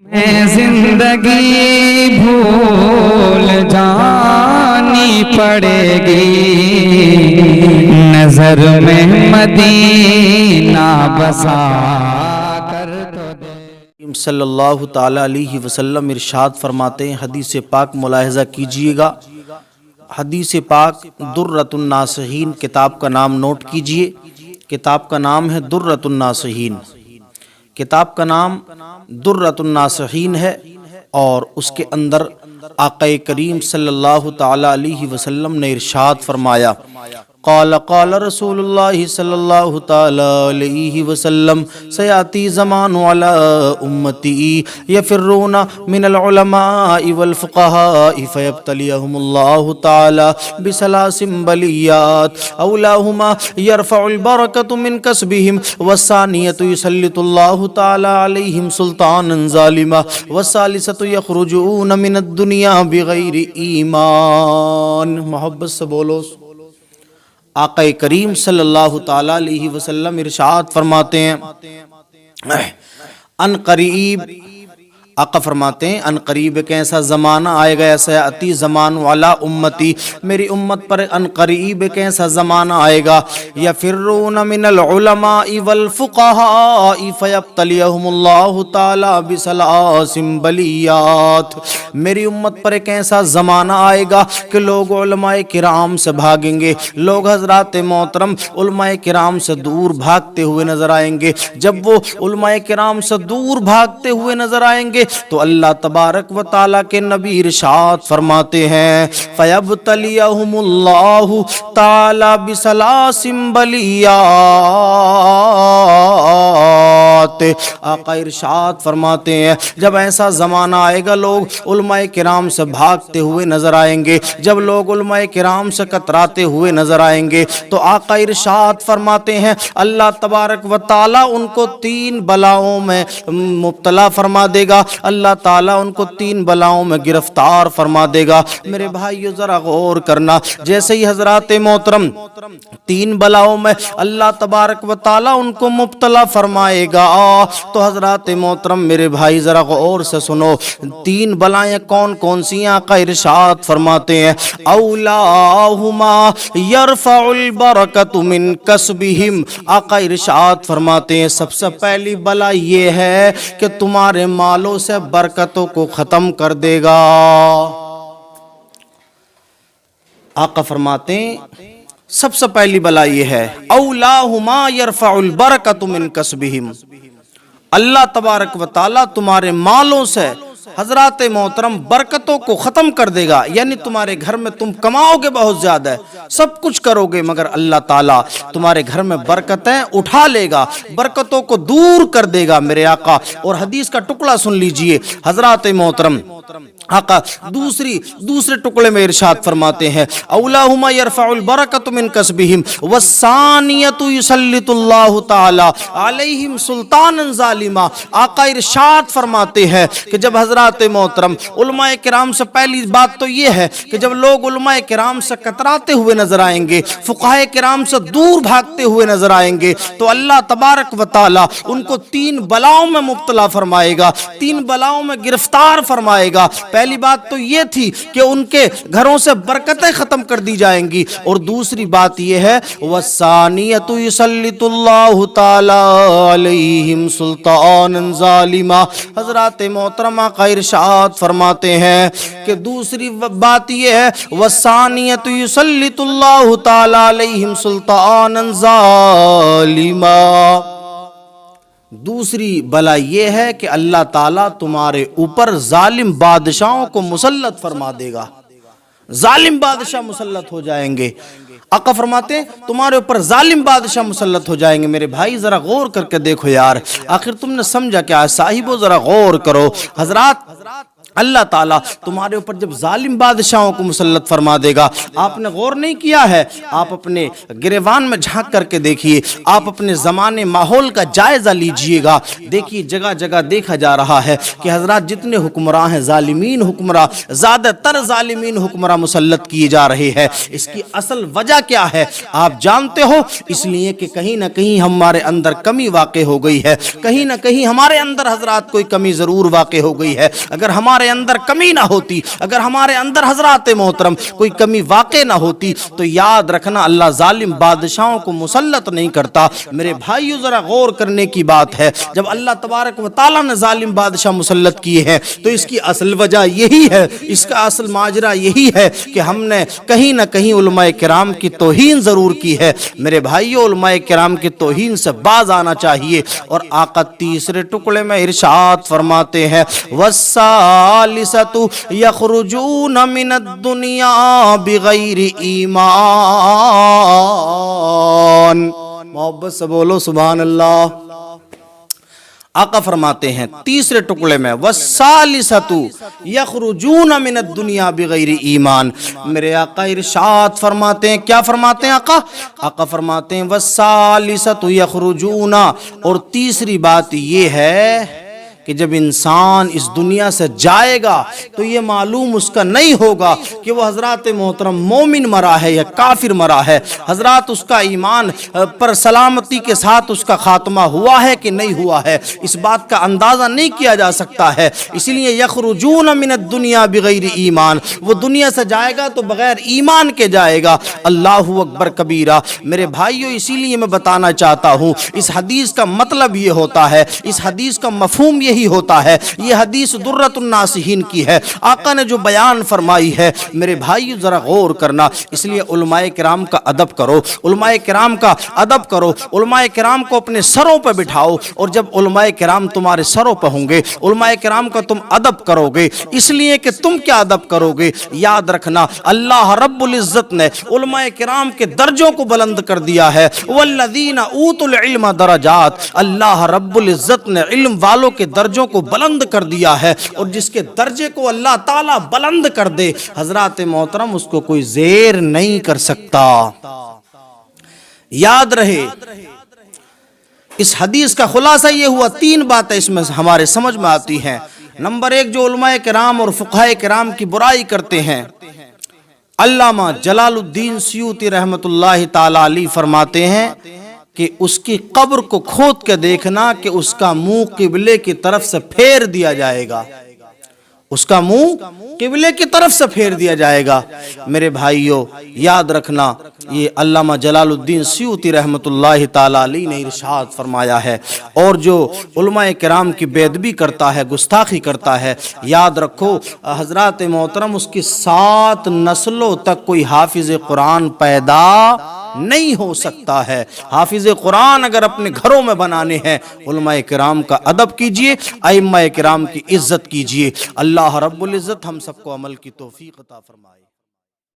میں زندگی بھول جانی پڑے گی، نظر میں مدینہ بسا کر تو دے۔ صلی اللہ تعالی علیہ وسلم ارشاد فرماتے ہیں، حدیث پاک ملاحظہ کیجئے گا۔ حدیث پاک درۃ الناصحین کتاب کا نام نوٹ کیجئے۔ کتاب کا نام ہے درۃ الناصحین، کتاب کا نام درۃ الناصحین ہے، اور اس کے اندر آقا کریم صلی اللہ تعالی علیہ وسلم نے ارشاد فرمایا، قال قال رسول اللہ صلی اللہ تعالی علیہ وسلم، سیاتی زمان علی امتی یفرون من العلماء والفقہاء فیبتلیہم اللہ تعالی بثلاث بلیات، اولاہما یرفع البرکۃ من کسبہم، والثانیۃ یسلط اللہ تعالی علیہم سلطانا ظالما، والثالثۃ یخرجون من الدنیا بغیر ایمان۔ محبت سے بولو۔ آقا کریم صلی اللہ تعالی علیہ وسلم ارشاد فرماتے ہیں، ان قریب، آقا فرماتے ہیں ان قریب ایک ایسا زمانہ آئے گا، سیاتی زمان والا امتی، میری امت پر ان قریب ایک ایسا زمانہ آئے گا، یفرون من العلماء والفقہاء فیبتلیہم اللہ تعالی بثلاث بلیات، میری امت پر ایک ایسا زمانہ آئے گا کہ لوگ علماء کرام سے بھاگیں گے، لوگ حضرات محترم علماء کرام سے دور بھاگتے ہوئے نظر آئیں گے۔ جب وہ علماء کرام سے دور بھاگتے ہوئے نظر آئیں گے تو اللہ تبارک و تعالیٰ کے نبی ارشاد فرماتے ہیں، فَيَبْتَلِيَهُمُ اللَّهُ تَعَالَى بِثَلَاثٍ بَلِيَّاتٍ، آقا ارشاد فرماتے ہیں جب ایسا زمانہ آئے گا لوگ علماء کرام سے بھاگتے ہوئے نظر آئیں گے، جب لوگ علماء کرام سے کتراتے ہوئے نظر آئیں گے تو آقا ارشاد فرماتے ہیں اللہ تبارک و تعالیٰ ان کو 3 بلاؤں میں مبتلا فرما دے گا، اللہ تعالیٰ ان کو 3 بلاؤں میں گرفتار فرما دے گا۔ میرے بھائیو ذرا غور کرنا، جیسے ہی حضرات محترم 3 بلاؤں میں اللہ تبارک و تعالیٰ ان کو مبتلا فرمائے گا تو حضرات محترم میرے بھائی ذرا غور سے سنو، 3 بلائیں کون کون سی ہیں؟ آقا ارشاد فرماتے ہیں، اولاہما یرفع البرکۃ من کسبہم، آقا ارشاد فرماتے ہیں سب سے پہلی بلا یہ ہے کہ تمہارے مالوں سے برکتوں کو ختم کر دے گا۔ آقا فرماتے ہیں سب سے پہلی بلا یہ ہے، اولاہما یرفع البرکۃ من کسبہم، اللہ تبارک و تعالیٰ تمہارے مالوں سے حضرات محترم برکتوں کو ختم کر دے گا، یعنی تمہارے گھر میں تم کماؤ گے بہت زیادہ، سب کچھ کرو گے، مگر اللہ تعالیٰ تمہارے گھر میں برکتیں اٹھا لے گا، برکتوں کو دور کر دے گا میرے آقا۔ اور حدیث کا ٹکڑا سن لیجئے حضرات محترم، آقا دوسرے ٹکڑے میں ارشاد فرماتے ہیں، اولاہما یرفع البرکۃ من کسبہم والثانیۃ یسلط اللہ تعالی علیہم سلطانا ظالما، آقا ارشاد فرماتے ہیں کہ جب حضرات محترم علماء کرام سے، پہلی بات تو یہ ہے کہ جب لوگ علماء کرام سے کتراتے ہوئے نظر آئیں گے، فقہاء کرام سے دور بھاگتے ہوئے نظر آئیں گے تو اللہ تبارک و تعالی ان کو 3 بلاؤں میں مبتلا فرمائے گا، 3 بلاؤں میں گرفتار فرمائے گا۔ پہلی بات تو یہ تھی کہ ان کے گھروں سے برکتیں ختم کر دی جائیں گی، اور دوسری بات یہ ہے وَالثَّانِيَةُ يُسَلِّطُ اللَّهُ تَعَالَى عَلَيْهِمْ سُلْطَانًا ظَالِمًا، حضرات محترمہ کا ارشاد فرماتے ہیں کہ دوسری بات یہ ہے وَالثَّانِيَةُ يُسَلِّطُ اللَّهُ تَعَالَى عَلَيْهِمْ سُلْطَانًا ظَالِمًا، دوسری بلا یہ ہے کہ اللہ تعالیٰ تمہارے اوپر ظالم بادشاہوں کو مسلط فرما دے گا، ظالم بادشاہ مسلط ہو جائیں گے۔ آقا فرماتے ہیں تمہارے اوپر ظالم بادشاہ مسلط ہو جائیں گے۔ میرے بھائی ذرا غور کر کے دیکھو یار، آخر تم نے سمجھا کیا ہے؟ صاحبو ذرا غور کرو، حضرات اللہ تعالیٰ تمہارے اوپر جب ظالم بادشاہوں کو مسلط فرما دے گا، آپ نے غور نہیں کیا ہے؟ آپ اپنے گریوان میں جھانک کر کے دیکھیے، آپ اپنے زمانے ماحول کا جائزہ لیجئے گا، دیکھیے جگہ جگہ دیکھا جا رہا ہے کہ حضرات جتنے حکمراں ہیں ظالمین حکمراں، زیادہ تر ظالمین حکمراں مسلط کیے جا رہے ہیں۔ اس کی اصل وجہ کیا ہے آپ جانتے ہو؟ اس لیے کہ کہیں نہ کہیں ہمارے اندر کمی واقع ہو گئی ہے، کہیں نہ کہیں ہمارے اندر حضرات کوئی کمی ضرور واقع ہو گئی ہے۔ اگر ہمارے اندر کمی نہ ہوتی، اگر ہمارے اندر حضرات محترم کوئی کمی واقع نہ ہوتی، تو یاد رکھنا اللہ ظالم بادشاہوں کو مسلط نہیں کرتا۔ میرے بھائیو ذرا غور کرنے کی بات ہے، جب اللہ تبارک و تعالیٰ نے ظالم بادشاہ مسلط کیے ہیں تو اس کی اصل وجہ یہی ہے، اس کا اصل ماجرا یہی ہے کہ ہم نے کہیں نہ کہیں علماء کرام کی توہین ضرور کی ہے۔ میرے بھائیو علماء کرام کی توہین سے باز آنا چاہیے، اور آقا تیسرے ٹکڑے میں ارشاد فرماتے ہیں والثالثۃ یخرجون من الدنیا بغیر ایمان۔ محبت سے بولو سبحان اللہ۔ آقا فرماتے ہیں تیسرے ٹکڑے میں والثالثۃ یخرجون من الدنیا بغیر ایمان۔ میرے آقا ارشاد فرماتے ہیں، کیا فرماتے ہیں آقا؟ آقا فرماتے ہیں والثالثۃ یخرجون، اور تیسری بات یہ ہے کہ جب انسان اس دنیا سے جائے گا تو یہ معلوم اس کا نہیں ہوگا کہ وہ حضرات محترم مومن مرا ہے یا کافر مرا ہے، حضرات اس کا ایمان پر سلامتی کے ساتھ اس کا خاتمہ ہوا ہے کہ نہیں ہوا ہے، اس بات کا اندازہ نہیں کیا جا سکتا ہے۔ اس لیے یخرجون من الدنیا بغیر ایمان، وہ دنیا سے جائے گا تو بغیر ایمان کے جائے گا۔ اللہ اکبر کبیرہ۔ میرے بھائیو اسی لیے میں بتانا چاہتا ہوں، اس حدیث کا مطلب یہ ہوتا ہے، اس حدیث کا مفہوم یہی ہوتا ہے، یہ حدیث درۃ الناصحین کی ہے، آقا نے جو بیان فرمائی ہے۔ میرے بھائی ذرا غور کرنا، اس لیے علماء کرام کا ادب کرو، علماء کرام کا ادب کرو، علماء کرام کو اپنے سروں پہ بٹھاؤ، اور جب علماء کرام تمہارے سروں پہ ہوں گے، علماء کرام کا تم ادب کرو گے، اس لیے کہ تم کیا ادب کرو گے؟ یاد رکھنا اللہ رب العزت نے علماء کرام کے درجوں کو بلند کر دیا ہے، والذین اوتوا العلم درجات، اللہ رب العزت نے علم والوں کے درجوں کو بلند کر دیا ہے، اور جس کے درجے کو اللہ تعالیٰ بلند کر دے حضرات محترم اس کو کوئی زیر نہیں کر سکتا۔ یاد رہے اس حدیث کا خلاصہ یہ ہوا، تین باتیں اس میں ہمارے سمجھ میں آتی ہیں۔ نمبر ایک، جو علماء کرام اور فقہاء کرام کی برائی کرتے ہیں، علامہ جلال الدین سیوطی رحمۃ اللہ تعالی علیہ فرماتے ہیں کہ اس کی قبر کو کھود کے دیکھنا کہ اس کا منہ قبلے کی طرف سے پھیر دیا جائے گا، اس کا منہ قبلے کی طرف سے پھیر دیا جائے گا۔ میرے بھائیو یاد رکھنا، یہ علامہ جلال الدین سیوطی رحمۃ اللہ تعالی علیہ نے ارشاد فرمایا ہے، اور جو علماء کرام کی بے ادبی کرتا ہے، گستاخی کرتا ہے، یاد رکھو حضرات محترم اس کی 7 نسلوں تک کوئی حافظ قرآن پیدا نہیں ہو سکتا ہے۔ حافظ قرآن اگر اپنے گھروں میں بنانے ہیں، علماء کرام کا ادب کیجئے، ائمہ کرام کی عزت کیجئے۔ اللہ رب العزت ہم سب کو عمل کی توفیق عطا فرمائے۔